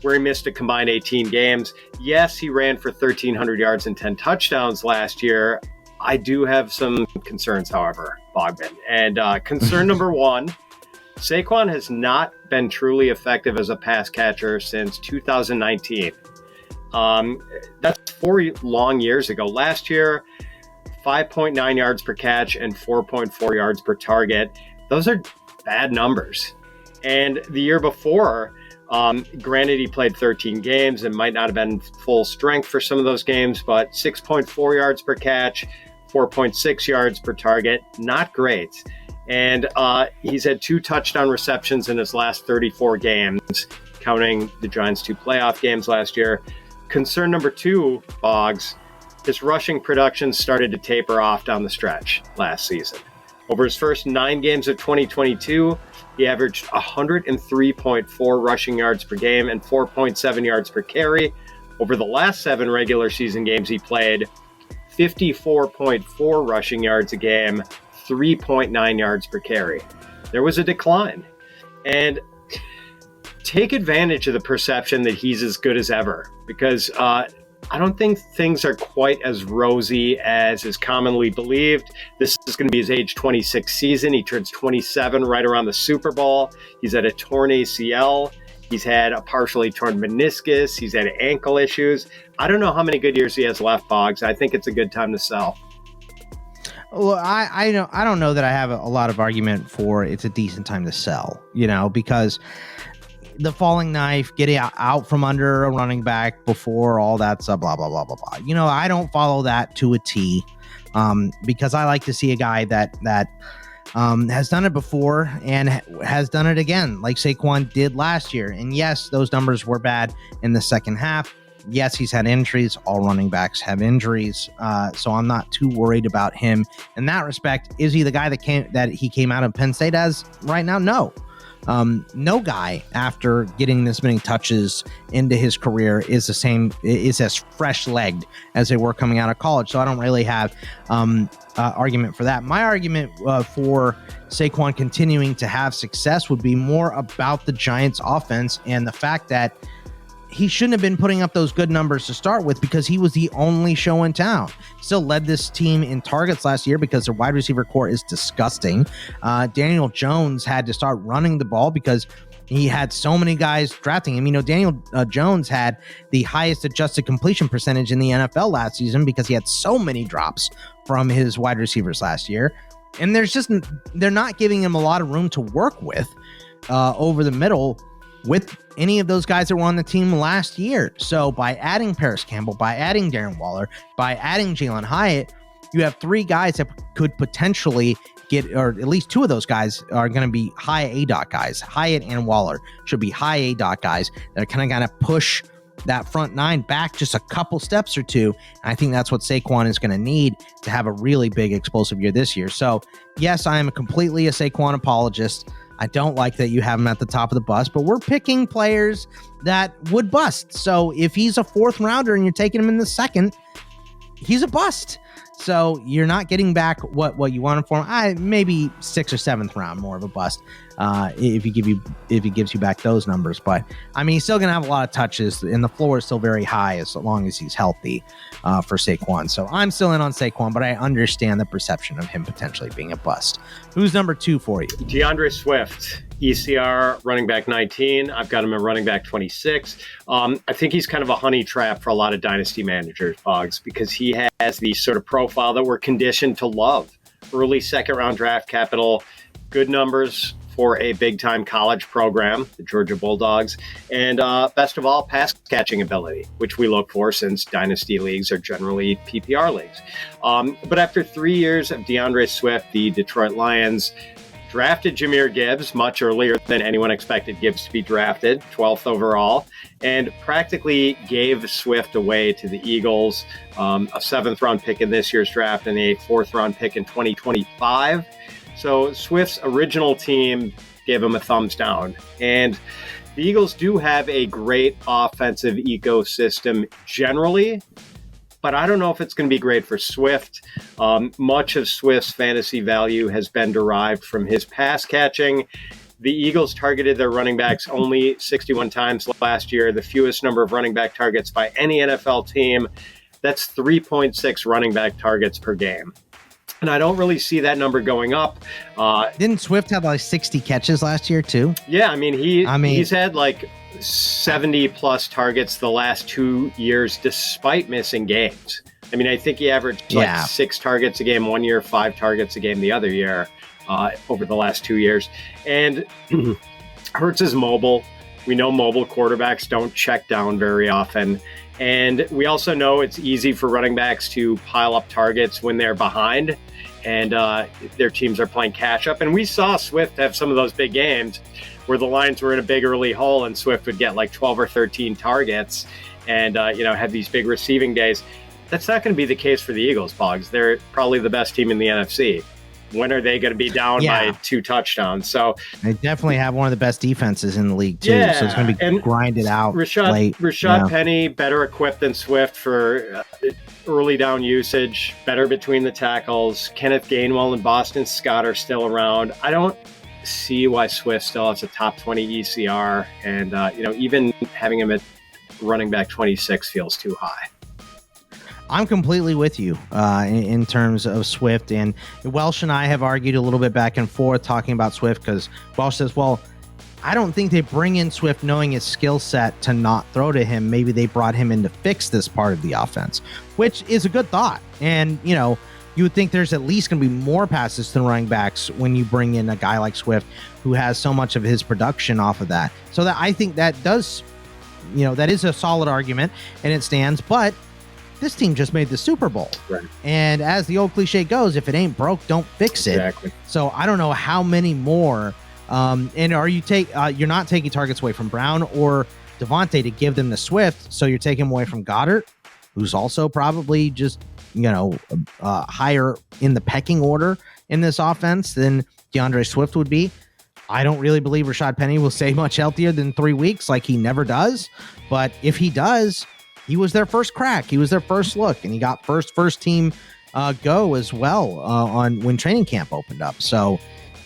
where he missed a combined 18 games. Yes, he ran for 1,300 yards and 10 touchdowns last year. I do have some concerns, however, Bogman. And concern number one, Saquon has not been truly effective as a pass catcher since 2019. That's 4 long years ago. Last year, 5.9 yards per catch and 4.4 yards per target. Those are bad numbers. And the year before, granted, he played 13 games and might not have been full strength for some of those games, but 6.4 yards per catch, 4.6 yards per target, not great. And he's had 2 touchdown receptions in his last 34 games, counting the Giants' 2 playoff games last year. Concern number 2, Boggs, his rushing production started to taper off down the stretch last season. Over his first 9 games of 2022, he averaged 103.4 rushing yards per game and 4.7 yards per carry. Over the last 7 regular season games he played, 54.4 rushing yards a game, 3.9 yards per carry. There was a decline. And take advantage of the perception that he's as good as ever, because I don't think things are quite as rosy as is commonly believed. This is going to be his age 26 season. He turns 27 right around the Super Bowl. He's had a torn ACL. He's had a partially torn meniscus. He's had ankle issues. I don't know how many good years he has left, Boggs. I think it's a good time to sell. Well, I don't know that I have a lot of argument for it's a decent time to sell, because the falling knife, getting out from under a running back before all that stuff, blah, blah, blah, blah, blah. I don't follow that to a T, because I like to see a guy that has done it before and has done it again, like Saquon did last year. And yes, those numbers were bad in the second half. Yes, he's had injuries. All running backs have injuries, so I'm not too worried about him in that respect. Is he the guy that he came out of Penn State as right now? No. No guy after getting this many touches into his career is as fresh-legged as they were coming out of college. So I don't really have argument for that. My argument for Saquon continuing to have success would be more about the Giants' offense and the fact that he shouldn't have been putting up those good numbers to start with, because he was the only show in town. Still led this team in targets last year because their wide receiver core is disgusting. Daniel Jones had to start running the ball because he had so many guys drafting him. Daniel Jones had the highest adjusted completion percentage in the NFL last season because he had so many drops from his wide receivers last year. And they're not giving him a lot of room to work with over the middle with any of those guys that were on the team last year. So by adding Paris Campbell, by adding Darren Waller, by adding Jalin Hyatt, you have 3 guys that could potentially get, or at least 2 of those guys are going to be high A-dot guys. Hyatt and Waller should be high A-dot guys that are kind of going to push that front 9 back just a couple steps or 2. And I think that's what Saquon is going to need to have a really big explosive year this year. So yes, I am completely a Saquon apologist. I don't like that you have him at the top of the bus, but we're picking players that would bust. So if he's a 4th rounder and you're taking him in the 2nd, he's a bust. So you're not getting back what you wanted for him. Maybe 6th or 7th round, more of a bust, if he gives you back those numbers. But I mean, he's still gonna have a lot of touches, and the floor is still very high as long as he's healthy for Saquon. So I'm still in on Saquon, but I understand the perception of him potentially being a bust. Who's number 2 for you? DeAndre Swift, ECR running back 19. I've got him at running back 26. I think he's kind of a honey trap for a lot of dynasty managers, Boggs, because he has the sort of profile that we're conditioned to love. Early 2nd round draft capital, good numbers for a big-time college program, the Georgia Bulldogs, and best of all, pass catching ability, which we look for since dynasty leagues are generally PPR leagues. But after 3 years of DeAndre Swift, the Detroit Lions drafted Jahmyr Gibbs much earlier than anyone expected Gibbs to be drafted, 12th overall, and practically gave Swift away to the Eagles, a 7th-round pick in this year's draft and a 4th-round pick in 2025. So Swift's original team gave him a thumbs down. And, The Eagles do have a great offensive ecosystem generally, but I don't know if it's going to be great for Swift. Much of Swift's fantasy value has been derived from his pass catching. The Eagles targeted their running backs only 61 times last year, the fewest number of running back targets by any NFL team. That's 3.6 running back targets per game. And I don't really see that number going up. Didn't Swift have like 60 catches last year too? Yeah, he's had like 70 plus targets the last 2 years despite missing games. I think he averaged 6 targets a game one year, 5 targets a game the other year over the last 2 years. And Hurts is mobile. We know mobile quarterbacks don't check down very often. And we also know it's easy for running backs to pile up targets when they're behind and their teams are playing catch up. And we saw Swift have some of those big games where the Lions were in a big early hole and Swift would get like 12 or 13 targets and, have these big receiving days. That's not going to be the case for the Eagles, Boggs. They're probably the best team in the NFC. When are they going to be down by 2 touchdowns? So they definitely have one of the best defenses in the league too. So it's going to be grinded out. Rashod Penny, better equipped than Swift for early down usage, better between the tackles. Kenneth Gainwell and Boston Scott are still around. I don't see why Swift still has a top 20 ECR, and even having him at running back 26 feels too high. I'm completely with you in terms of Swift, and Welsh and I have argued a little bit back and forth talking about Swift because Welsh says, well, I don't think they bring in Swift knowing his skill set to not throw to him. Maybe they brought him in to fix this part of the offense, which is a good thought. And, you would think there's at least going to be more passes to running backs when you bring in a guy like Swift who has so much of his production off of that. So that I think that does, that is a solid argument and it stands, but this team just made the Super Bowl. Right. And as the old cliche goes, if it ain't broke, don't fix it. Exactly. So I don't know how many more. And are you you're not taking targets away from Brown or Devontae to give them to Swift. So you're taking them away from Goddard, who's also probably just, higher in the pecking order in this offense than DeAndre Swift would be. I don't really believe Rashod Penny will stay much healthier than 3 weeks like he never does. But if he does, he was their first crack. He was their first look, and he got first team go as well on when training camp opened up. So,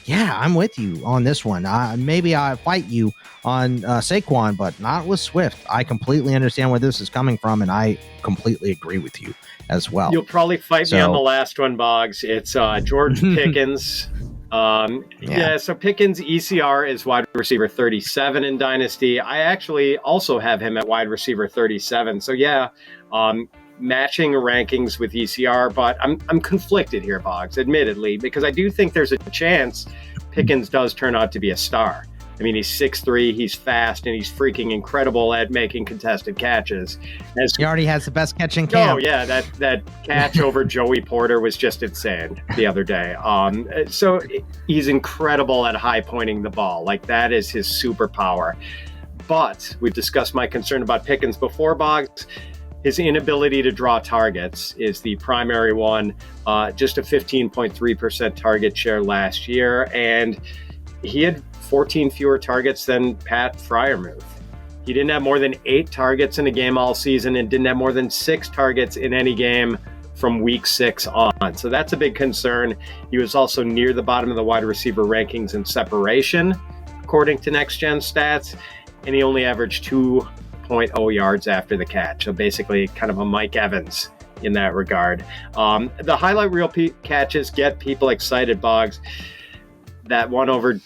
yeah, I'm with you on this one. Maybe I fight you on Saquon, but not with Swift. I completely understand where this is coming from, and I completely agree with you as well. You'll probably fight me on the last one, Boggs. It's George Pickens. So Pickens' ECR is wide receiver 37 in Dynasty. I actually also have him at wide receiver 37. So matching rankings with ECR, but I'm conflicted here, Boggs, admittedly, because I do think there's a chance Pickens does turn out to be a star. He's 6'3", he's fast, and he's freaking incredible at making contested catches. He already has the best catch in camp. Oh, yeah, that catch over Joey Porter was just insane the other day. So he's incredible at high pointing the ball. Like, that is his superpower. But we've discussed my concern about Pickens before, Boggs. His inability to draw targets is the primary one. Just a 15.3% target share last year, and he had 14 fewer targets than Pat Freiermuth. He didn't have more than 8 targets in a game all season and didn't have more than 6 targets in any game from week 6 on. So that's a big concern. He was also near the bottom of the wide receiver rankings in separation, according to Next Gen Stats, and he only averaged 2.0 yards after the catch. So basically kind of a Mike Evans in that regard. The highlight reel catches get people excited, Boggs. That one over,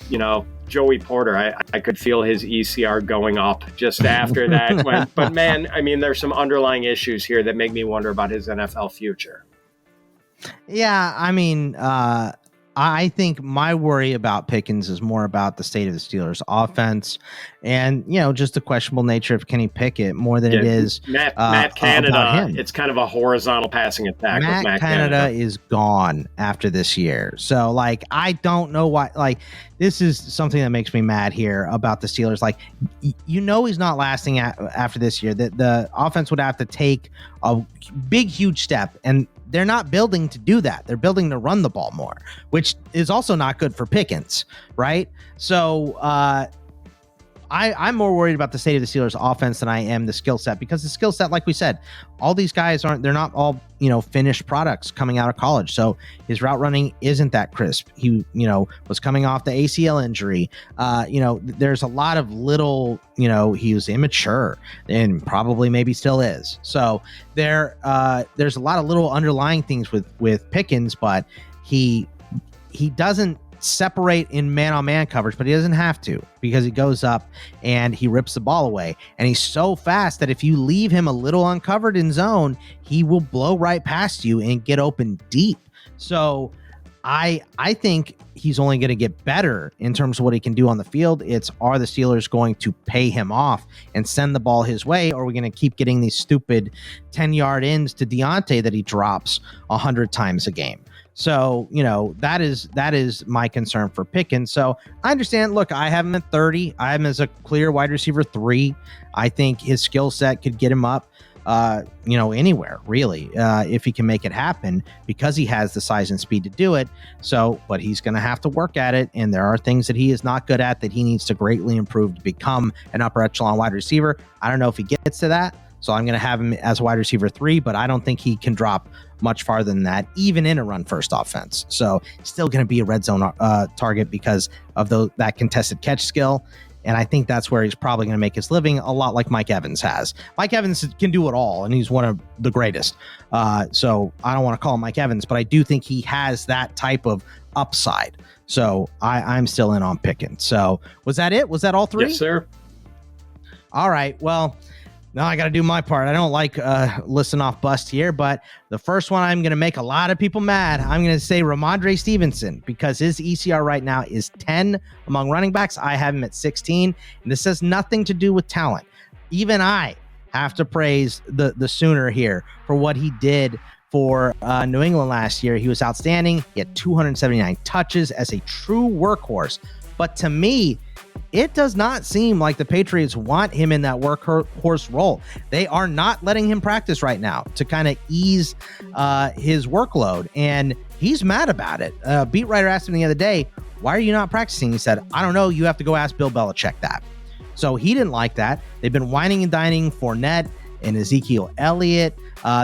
Joey Porter, I could feel his ECR going up just after that. But man, there's some underlying issues here that make me wonder about his NFL future. Yeah, I think my worry about Pickens is more about the state of the Steelers' offense and, just the questionable nature of Kenny Pickett more than it is Matt Canada. It's kind of a horizontal passing attack. Matt Canada is gone after this year. So, I don't know why. This is something that makes me mad here about the Steelers. He's not lasting after this year. The offense would have to take a big, huge step, and they're not building to do that. They're building to run the ball more, which is also not good for Pickens, right? So I'm more worried about the state of the Steelers offense than I am the skill set, because the skill set, like we said, all these guys they're not all, finished products coming out of college. So his route running isn't that crisp. He, was coming off the ACL injury. There's a lot of little, he was immature and probably maybe still is. So there's a lot of little underlying things with Pickens, but he doesn't separate in man-on-man coverage, but he doesn't have to, because he goes up and he rips the ball away, and he's so fast that if you leave him a little uncovered in zone, he will blow right past you and get open deep. So I think he's only going to get better in terms of what he can do on the field. Are the Steelers going to pay him off and send the ball his way, or are we going to keep getting these stupid 10-yard ends to Deontay that he drops 100 times a game? So, that is my concern for Pickens. So I understand. Look, I have him at 30. I have him as a clear wide receiver 3. I think his skill set could get him up, anywhere, really, if he can make it happen, because he has the size and speed to do it. So, but he's going to have to work at it. And there are things that he is not good at that he needs to greatly improve to become an upper echelon wide receiver. I don't know if he gets to that. So I'm going to have him as wide receiver 3, but I don't think he can drop much farther than that, even in a run-first offense. So still going to be a red zone target because of that contested catch skill. And I think that's where he's probably going to make his living, a lot like Mike Evans has. Mike Evans can do it all, and he's one of the greatest. So I don't want to call him Mike Evans, but I do think he has that type of upside. So I'm still in on Pickens. So was that it? Was that all 3? Yes, sir. All right. Well, now I got to do my part. I don't like listing off bust here, but the first one, I'm going to make a lot of people mad. I'm going to say Rhamondre Stevenson, because his ECR right now is 10 among running backs. I have him at 16, and this has nothing to do with talent. Even I have to praise the Sooner here for what he did for New England last year. He was outstanding. He had 279 touches as a true workhorse. But to me, it does not seem like the Patriots want him in that workhorse role. They are not letting him practice right now to kind of ease his workload, and he's mad about it. Beat writer asked him the other day, why are you not practicing? He said, I don't know. You have to go ask Bill Belichick that. So he didn't like that. They've been whining and dining Fournette and Ezekiel Elliott.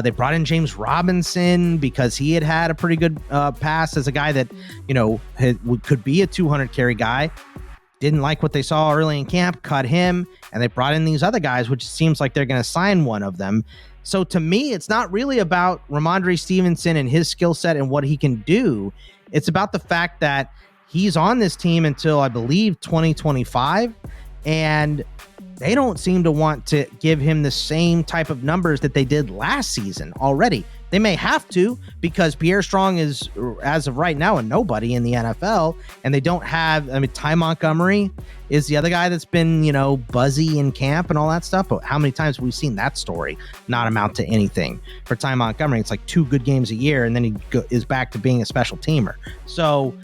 They brought in James Robinson because he had a pretty good pass as a guy that, could be a 200 carry guy. Didn't like what they saw early in camp, cut him, and they brought in these other guys, which seems like they're going to sign one of them. So to me, it's not really about Rhamondre Stevenson and his skill set and what he can do. It's about the fact that he's on this team until, I believe, 2025, and they don't seem to want to give him the same type of numbers that they did last season already. They may have to, because Pierre Strong is, as of right now, a nobody in the NFL, and they don't have, Ty Montgomery is the other guy that's been, buzzy in camp and all that stuff. But how many times have we seen that story not amount to anything for Ty Montgomery? It's like 2 good games a year, and then he is back to being a special teamer. So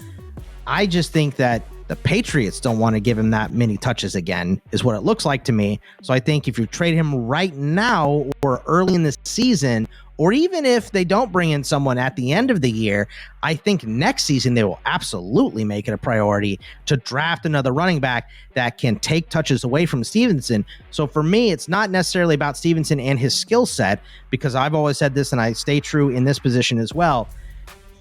I just think that the Patriots don't want to give him that many touches again, is what it looks like to me. So I think if you trade him right now or early in the season, or even if they don't bring in someone at the end of the year, I think next season they will absolutely make it a priority to draft another running back that can take touches away from Stevenson. So for me, it's not necessarily about Stevenson and his skill set, because I've always said this, and I stay true in this position as well.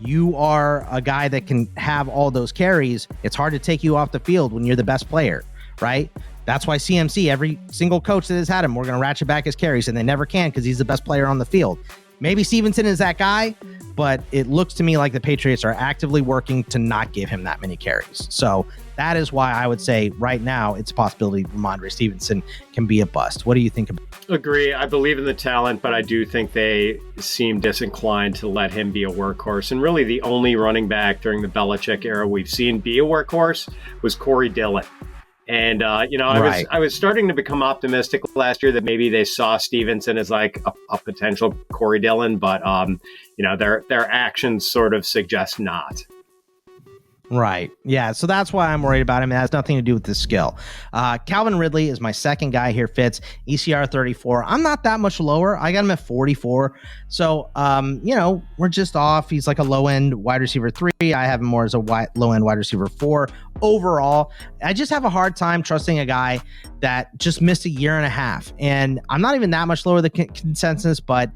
You are a guy that can have all those carries. It's hard to take you off the field when you're the best player, right? That's why CMC, every single coach that has had him, we're going to ratchet back his carries, and they never can because he's the best player on the field. Maybe Stevenson is that guy, but it looks to me like the Patriots are actively working to not give him that many carries. So that is why I would say right now it's a possibility Rhamondre Stevenson can be a bust. What do you think? Agree. I believe in the talent, but I do think they seem disinclined to let him be a workhorse. And really the only running back during the Belichick era we've seen be a workhorse was Corey Dillon. And, I was starting to become optimistic last year that maybe they saw Stevenson as like a potential Corey Dillon, but, their actions sort of suggest not. Right. Yeah. So that's why I'm worried about him. It has nothing to do with the skill. Calvin Ridley is my second guy here. Fitz, ECR 34. I'm not that much lower. I got him at 44. So, we're just off. He's like a low end wide receiver 3. I have him more as a low end wide receiver 4. Overall, I just have a hard time trusting a guy that just missed a year and a half. And I'm not even that much lower than consensus, but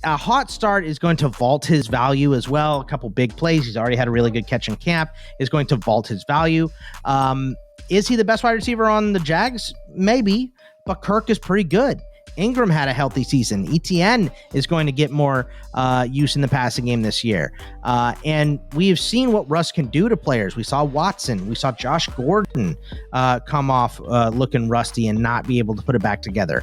a hot start is going to vault his value as well. A couple big plays. He's already had a really good catch in camp. Is going to vault his value. Is he the best wide receiver on the Jags? Maybe, but Kirk is pretty good. Ingram had a healthy season. ETN is going to get more use in the passing game this year. And we have seen what Russ can do to players. We saw Watson. We saw Josh Gordon come off looking rusty and not be able to put it back together.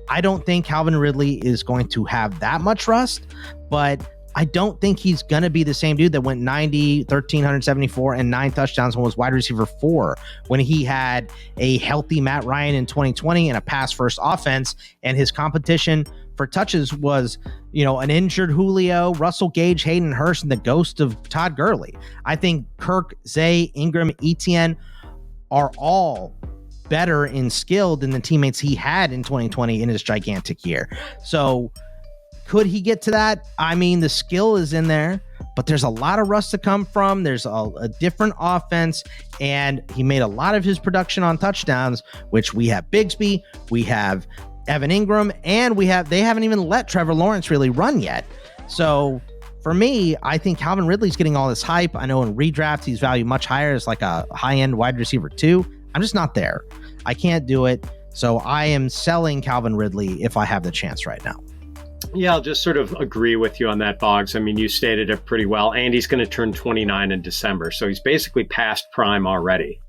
I don't think Calvin Ridley is going to have that much rust, but I don't think he's going to be the same dude that went 90, 1,374, and 9 touchdowns and was wide receiver 4 when he had a healthy Matt Ryan in 2020 and a pass-first offense, and his competition for touches was, an injured Julio, Russell Gage, Hayden Hurst, and the ghost of Todd Gurley. I think Kirk, Zay, Ingram, Etienne are all better in skill than the teammates he had in 2020 in his gigantic year. So could he get to that? I mean, the skill is in there, but there's a lot of rust to come from. There's a different offense, and he made a lot of his production on touchdowns, which we have Bigsby, we have Evan Ingram, and they haven't even let Trevor Lawrence really run yet. So for me, I think Calvin Ridley's getting all this hype. I know in redraft, he's valued much higher as like a high-end wide receiver 2. I'm just not there. I can't do it. So I am selling Calvin Ridley if I have the chance right now. Yeah, I'll just sort of agree with you on that, Boggs. I mean, you stated it pretty well. And he's going to turn 29 in December. So he's basically past prime already.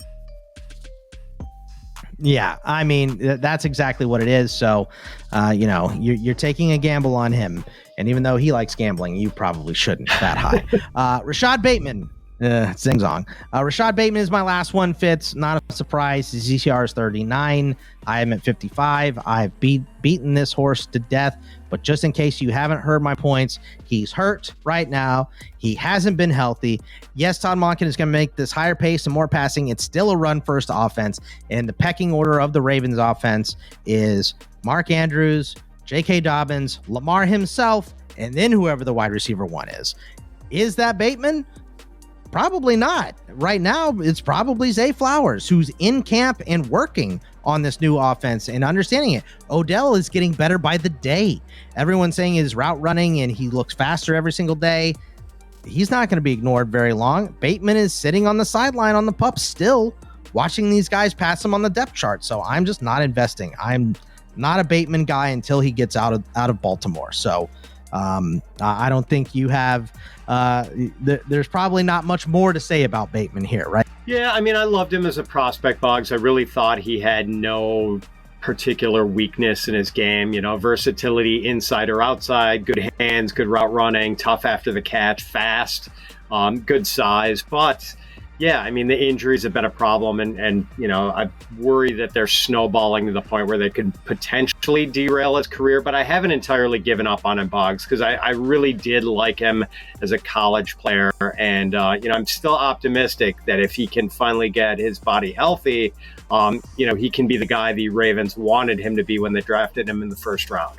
Yeah, I mean, that's exactly what it is. So, you're taking a gamble on him. And even though he likes gambling, you probably shouldn't that high. Rashod Bateman. Zing-zong. Rashod Bateman is my last one. Fitz, not a surprise. His ECR is 39. I am at 55. I've beaten this horse to death, but just in case you haven't heard my points, he's hurt right now. He hasn't been healthy. Yes, Todd Monken is going to make this higher pace and more passing. It's still a run-first offense, and the pecking order of the Ravens offense is Mark Andrews, J.K. Dobbins, Lamar himself, and then whoever the wide receiver 1 is. Is that Bateman? Probably not. Right now, it's probably Zay Flowers, who's in camp and working on this new offense and understanding it. Odell is getting better by the day. Everyone's saying his route running and he looks faster every single day. He's not going to be ignored very long. Bateman is sitting on the sideline on the pup still, watching these guys pass him on the depth chart. So I'm just not investing. I'm not a Bateman guy until he gets out of Baltimore. So I don't think you have there's probably not much more to say about Bateman here, right? Yeah, I mean, I loved him as a prospect, Boggs. I really thought he had no particular weakness in his game. Versatility inside or outside, good hands, good route running, tough after the catch, fast, good size. But yeah, I mean, the injuries have been a problem, and I worry that they're snowballing to the point where they could potentially derail his career, but I haven't entirely given up on him, Boggs, because I really did like him as a college player, and I'm still optimistic that if he can finally get his body healthy, he can be the guy the Ravens wanted him to be when they drafted him in the first round.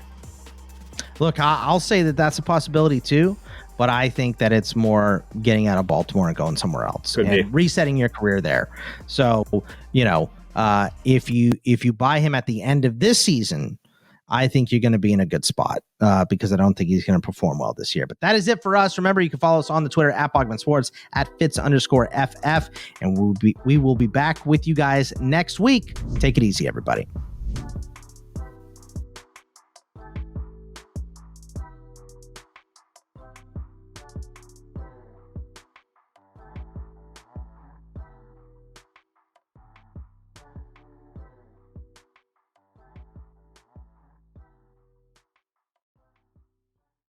Look, I'll say that that's a possibility too. But I think that it's more getting out of Baltimore and going somewhere else and resetting your career there. So, if you buy him at the end of this season, I think you're going to be in a good spot because I don't think he's going to perform well this year. But that is it for us. Remember, you can follow us on the Twitter at Bogman Sports, at Fitz_FF, and we will be back with you guys next week. Take it easy, everybody.